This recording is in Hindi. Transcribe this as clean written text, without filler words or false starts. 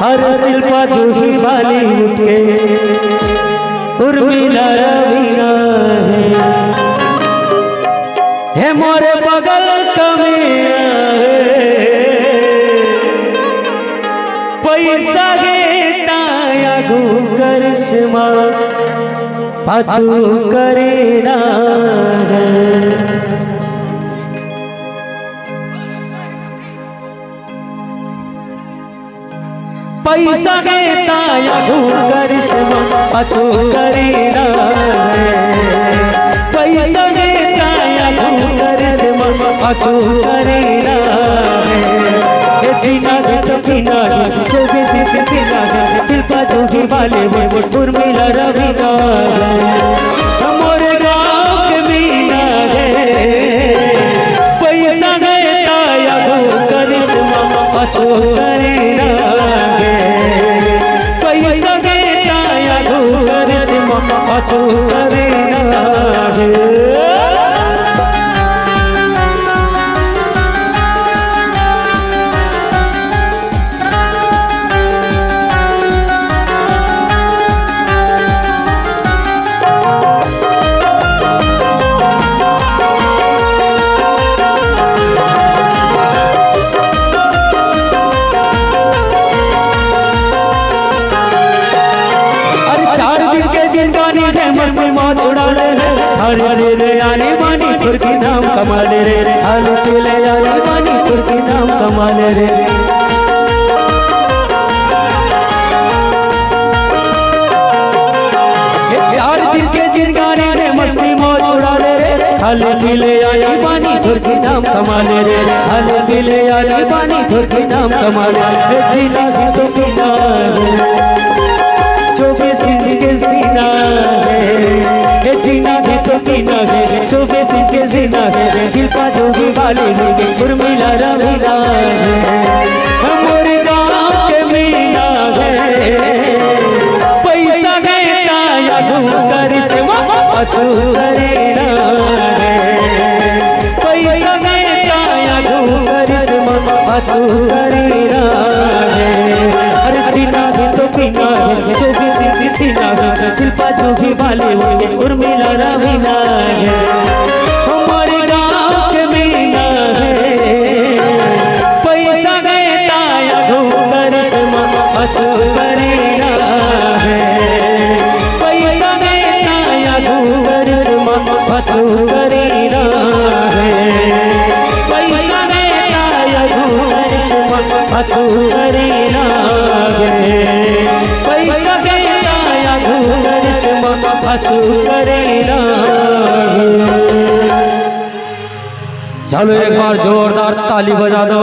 हर शिल्पा जूही बॉलीवुड के उर्मिला रवीना है मोरे बगल कमिया पैसा गेता आगू करिश्मा पाछू करेना पैसा गेता आगू करिश्मा पाछू करेना पैसा गेता आगू करिश्मा पाछू करेना जीना तो पीना सीना शिल्पा जूही बॉलीवुड उर्मिला रवीना हमारे गाँव के मीना पैसा गेता आगू करिश्मा पाछू करेना पैसा गेता आगू करिश्मा पाछू करेना हरे रे आने वानी सुर्खी नाम कमाले रे आलू पीले आने वानी सुर्खी नाम कमाले रे चार दिन के जिनगाने रे मस्ती मौज उड़ाले रे आलू पीले आने वानी सुर्खी नाम कमाले रे आलू पीले आने वानी सुर्खी नाम कमाले रे जीना तो पीना 24 इंच के सीना है जीना भी तो पीना है 24 इंच के सीना है शिल्पा जूही बॉलीवुड उर्मिला रवीना हमारे गाँव के मीना है पैसा गेता आगू करिश्मा पाछू करेना पैसा गेता आगू करिश्मा पाछू करेना अरे जीना भी तो पीना है 24 इंच सीना है शिल्पा जूही बॉलीवुड उर्मिला रवीना हमारे गाँव के मीना है पैसा गेता आगू करिश्मा पाछू करेना पैसा गेता आगू करिश्मा पाछू करेना पैसा गेता आगू करिश्मा पाछू करेना पैसा गेता आगू करिश्मा पाछू करेना। चलो एक बार जोरदार ताली बजा दो।